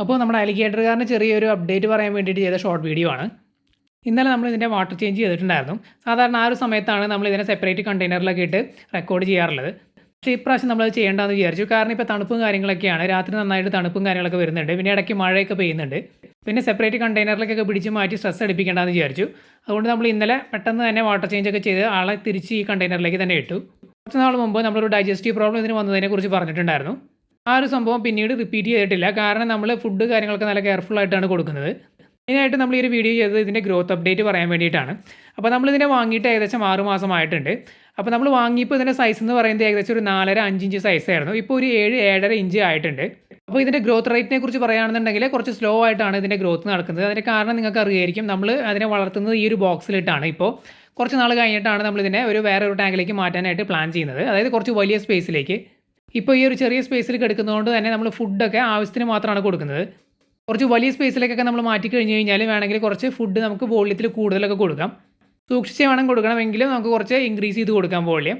അപ്പോൾ നമ്മുടെ അലിഗേറ്ററുകാരന് ചെറിയൊരു അപ്ഡേറ്റ് പറയാൻ വേണ്ടിയിട്ട് ചെയ്ത ഷോർട്ട് വീഡിയോ ആണ്. ഇന്നലെ നമ്മൾ ഇതിൻ്റെ വാട്ടർ ചേഞ്ച് ചെയ്തിട്ടുണ്ടായിരുന്നു. സാധാരണ ആ ഒരു സമയത്താണ് നമ്മൾ ഇതിനെ സെപ്പറേറ്റ് കണ്ടെയ്നറിലൊക്കെ ഇട്ട് റെക്കോർഡ് ചെയ്യാറുള്ളത്. പക്ഷേ ഇപ്രാവശ്യം നമ്മളത് ചെയ്യേണ്ടതെന്ന് വിചാരിച്ചു. കാരണം ഇപ്പോൾ തണുപ്പും കാര്യങ്ങളൊക്കെയാണ്. രാത്രി നന്നായിട്ട് തണുപ്പും കാര്യങ്ങളൊക്കെ വരുന്നുണ്ട്. പിന്നെ ഇടയ്ക്ക് മഴയൊക്കെ പെയ്യുന്നുണ്ട്. പിന്നെ സെപ്പറേറ്റ് കണ്ടെയ്നറിലേക്കൊക്കെ പിടിച്ച് മാറ്റി സ്ട്രെസ് അടിപ്പിക്കേണ്ടതെന്ന് വിചാരിച്ചു. അതുകൊണ്ട് നമ്മൾ ഇന്നലെ പെട്ടെന്ന് തന്നെ വാട്ടർ ചേഞ്ച് ഒക്കെ ചെയ്ത് ആളെ തിരിച്ച് ഈ കണ്ടെയ്നറിലേക്ക് തന്നെ ഇട്ടു. കുറച്ച് നാൾ മുമ്പ് നമ്മളൊരു ഡൈജസ്റ്റീവ് പ്രോബ്ലം ഇതിന് വന്നതിനെക്കുറിച്ച് പറഞ്ഞിട്ടുണ്ടായിരുന്നു. ആ ഒരു സംഭവം പിന്നീട് റിപ്പീറ്റ് ചെയ്തിട്ടില്ല. കാരണം നമ്മൾ ഫുഡ് കാര്യങ്ങളൊക്കെ നല്ല കെയർഫുൾ ആയിട്ടാണ് കൊടുക്കുന്നത്. മെയിനായിട്ട് നമ്മൾ ഈ ഒരു വീഡിയോ ചെയ്തത് ഇതിൻ്റെ ഗ്രോത്ത് അപ്ഡേറ്റ് പറയാൻ വേണ്ടിയിട്ടാണ്. അപ്പോൾ നമ്മളിതിനെ വാങ്ങിയിട്ട് ഏകദേശം 6 മാസമായിട്ടുണ്ട്. അപ്പോൾ നമ്മൾ വാങ്ങിയപ്പോൾ ഇതിൻ്റെ സൈസ് എന്ന് പറയുന്നത് ഏകദേശം ഒരു 4.5 ഇഞ്ച് സൈസായിരുന്നു. ഇപ്പോൾ ഒരു 7-7.5 ഇഞ്ച് ആയിട്ടുണ്ട്. അപ്പോൾ ഇതിൻ്റെ ഗ്രോത്ത് റേറ്റിനെ കുറിച്ച് പറയുകയാണെന്നുണ്ടെങ്കിൽ കുറച്ച് സ്ലോ ആയിട്ടാണ് ഇതിൻ്റെ ഗ്രോത്ത് നടക്കുന്നത്. അതിൻ്റെ കാരണം നിങ്ങൾക്ക് അറിയായിരിക്കും. നമ്മൾ അതിനെ വളർത്തുന്നത് ഈ ഒരു ബോക്സിലിട്ടാണ്. ഇപ്പോൾ കുറച്ച് നാൾ കഴിഞ്ഞിട്ടാണ് നമ്മളിതിനെ വേറൊരു ടാങ്കിലേക്ക് മാറ്റാനായിട്ട് പ്ലാൻ ചെയ്യുന്നത്. അതായത് കുറച്ച് വലിയ സ്പേസിലേക്ക്. ഇപ്പോൾ ഈ ഒരു ചെറിയ സ്പേസിൽ കിടക്കുന്നതുകൊണ്ട് തന്നെ നമ്മൾ ഫുഡൊക്കെ ആവശ്യത്തിന് മാത്രമാണ് കൊടുക്കുന്നത്. കുറച്ച് വലിയ സ്പേസിലേക്കൊക്കെ നമ്മൾ മാറ്റി കഴിഞ്ഞ് കഴിഞ്ഞാൽ വേണമെങ്കിൽ കുറച്ച് ഫുഡ് നമുക്ക് വോള്യത്തിൽ കൂടുതലൊക്കെ കൊടുക്കാം. സൂക്ഷിച്ച് വേണം കൊടുക്കണമെങ്കിൽ നമുക്ക് കുറച്ച് ഇൻക്രീസ് ചെയ്ത് കൊടുക്കാം വോള്യം.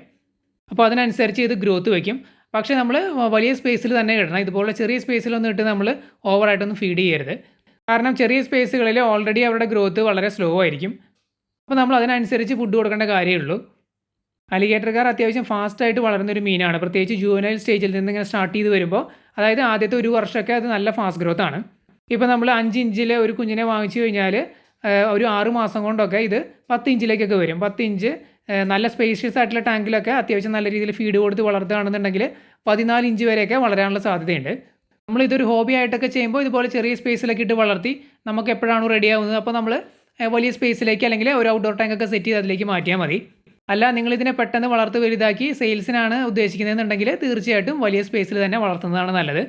അപ്പോൾ അതിനനുസരിച്ച് ഇത് ഗ്രോത്ത് വയ്ക്കും. പക്ഷേ നമ്മൾ വലിയ സ്പേസിൽ തന്നെ ഇടണം. ഇതുപോലെ ചെറിയ സ്പേസിലൊന്നും ഇട്ട് നമ്മൾ ഓവറായിട്ടൊന്നും ഫീഡ് ചെയ്യരുത്. കാരണം ചെറിയ സ്പേസുകളിൽ ഓൾറെഡി അവരുടെ ഗ്രോത്ത് വളരെ സ്ലോ ആയിരിക്കും. അപ്പോൾ നമ്മൾ അതിനനുസരിച്ച് ഫുഡ് കൊടുക്കേണ്ട കാര്യമുള്ളൂ. അലിഗേറ്റർകാർ അത്യാവശ്യം ഫാസ്റ്റായിട്ട് വളരുന്നൊരു മീനാണ്. പ്രത്യേകിച്ച് ജുവനൈൽ സ്റ്റേജിൽ നിന്ന് ഇങ്ങനെ സ്റ്റാർട്ട് ചെയ്ത് വരുമ്പോൾ, അതായത് ആദ്യത്തെ ഒരു വർഷമൊക്കെ അത് നല്ല ഫാസ്റ്റ് ഗ്രോത്ത് ആണ്. ഇപ്പോൾ നമ്മൾ 5 ഇഞ്ചിലെ ഒരു കുഞ്ഞിനെ വാങ്ങിച്ചു കഴിഞ്ഞാൽ ഒരു 6 മാസം കൊണ്ടൊക്കെ ഇത് 10 ഇഞ്ചിലേക്കൊക്കെ വരും. 10 ഇഞ്ച് നല്ല സ്പേഷ്യസ് ആയിട്ടുള്ള ടാങ്കിലൊക്കെ അത്യാവശ്യം നല്ല രീതിയിൽ ഫീഡ് കൊടുത്ത് വളർത്തുകയാണെന്നുണ്ടെങ്കിൽ 14 ഇഞ്ച് വരെയൊക്കെ വളരാനുള്ള സാധ്യതയുണ്ട്. നമ്മളിതൊരു ഹോബി ആയിട്ടൊക്കെ ചെയ്യുമ്പോൾ ഇതുപോലെ ചെറിയ സ്പേസിലൊക്കെ ഇട്ട് വളർത്തി നമുക്ക് എപ്പോഴാണോ റെഡി ആവുന്നത് അപ്പോൾ നമ്മൾ വലിയ സ്പേസിലേക്ക് അല്ലെങ്കിൽ ഒരു ഔട്ട്ഡോർ ടാങ്കൊക്കെ സെറ്റ് ചെയ്ത് അതിലേക്ക് മാറ്റിയാൽ മതി. അല്ല നിങ്ങളിതിനെ പെട്ടെന്ന് വളർത്ത് വലുതാക്കി സെയിൽസിനാണ് ഉദ്ദേശിക്കുന്നതെന്നുണ്ടെങ്കിൽ തീർച്ചയായിട്ടും വലിയ സ്പേസിൽ തന്നെ വളർത്തുന്നതാണ് നല്ലത്.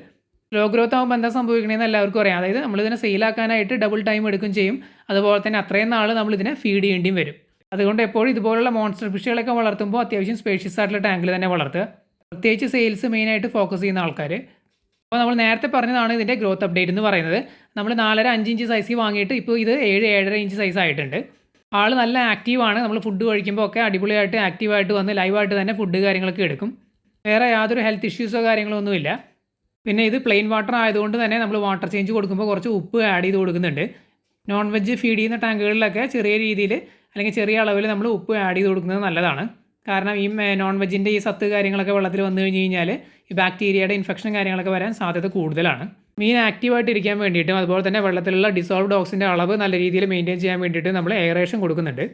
ലോ ഗ്രോത്ത് ആകുമ്പോൾ എന്താ സംഭവിക്കണമെന്ന് എല്ലാവർക്കും അറിയാം. അതായത് നമ്മളിതിനെ സെയിലാക്കാനായിട്ട് ഡബിൾ ടൈം എടുക്കുകയും ചെയ്യും. അതുപോലെ തന്നെ അത്രയും നാൾ നമ്മളിതിനെ ഫീഡ് ചെയ്യേണ്ടിയും വരും. അതുകൊണ്ട് എപ്പോഴും ഇതുപോലുള്ള മോൺസ്റ്റർ ഫിഷുകളൊക്കെ വളർത്തുമ്പോൾ അത്യാവശ്യം സ്പേഷ്യസ് ആയിട്ടുള്ള ടാങ്കിൽ തന്നെ വളർത്തുക. പ്രത്യേകിച്ച് സെയിൽസ് മെയിനായിട്ട് ഫോക്കസ് ചെയ്യുന്ന ആൾക്കാർ. അപ്പോൾ നമ്മൾ നേരത്തെ പറഞ്ഞതാണ് ഇതിൻ്റെ ഗ്രോത്ത് അപ്ഡേറ്റ് എന്ന് പറയുന്നത്. നമ്മൾ 4.5 ഇഞ്ച് സൈസിൽ വാങ്ങിയിട്ട് ഇപ്പോൾ ഇത് 7-7.5 ഇഞ്ച് സൈസ് ആയിട്ടുണ്ട്. ആൾ നല്ല ആക്റ്റീവാണ്. നമ്മൾ ഫുഡ് കഴിക്കുമ്പോൾ ഒക്കെ അടിപൊളിയായിട്ട് ആക്റ്റീവായിട്ട് വന്ന് ലൈവായിട്ട് തന്നെ ഫുഡ് കാര്യങ്ങളൊക്കെ എടുക്കും. വേറെ യാതൊരു ഹെൽത്ത് ഇഷ്യൂസോ കാര്യങ്ങളോ ഒന്നുമില്ല. പിന്നെ ഇത് പ്ലെയിൻ വാട്ടർ ആയതുകൊണ്ട് തന്നെ നമ്മൾ വാട്ടർ ചേഞ്ച് കൊടുക്കുമ്പോൾ കുറച്ച് ഉപ്പ് ആഡ് ചെയ്ത് കൊടുക്കുന്നുണ്ട്. നോൺ വെജ് ഫീഡ് ചെയ്യുന്ന ടാങ്കുകളിലൊക്കെ ചെറിയ രീതിയിൽ അല്ലെങ്കിൽ ചെറിയ അളവിൽ നമ്മൾ ഉപ്പ് ആഡ് ചെയ്ത് കൊടുക്കുന്നത് നല്ലതാണ്. കാരണം ഈ നോൺ വെജിൻ്റെ ഈ സത്ത് കാര്യങ്ങളൊക്കെ വെള്ളത്തിൽ വന്നു കഴിഞ്ഞ് കഴിഞ്ഞാൽ ഈ ബാക്ടീരിയയുടെ ഇൻഫെക്ഷൻ കാര്യങ്ങളൊക്കെ വരാൻ സാധ്യത കൂടുതലാണ്. മീൻ ആക്റ്റീവായിട്ട് ഇരിക്കാൻ വേണ്ടിയിട്ടും അതുപോലെ തന്നെ വെള്ളത്തിലുള്ള ഡിസോൾവ്ഡ് ഓക്സിൻ്റെ അളവ് നല്ല രീതിയിൽ മെയിൻറ്റെയിൻ ചെയ്യാൻ വേണ്ടിയിട്ട് നമ്മൾ എയറേഷൻ കൊടുക്കുന്നുണ്ട്.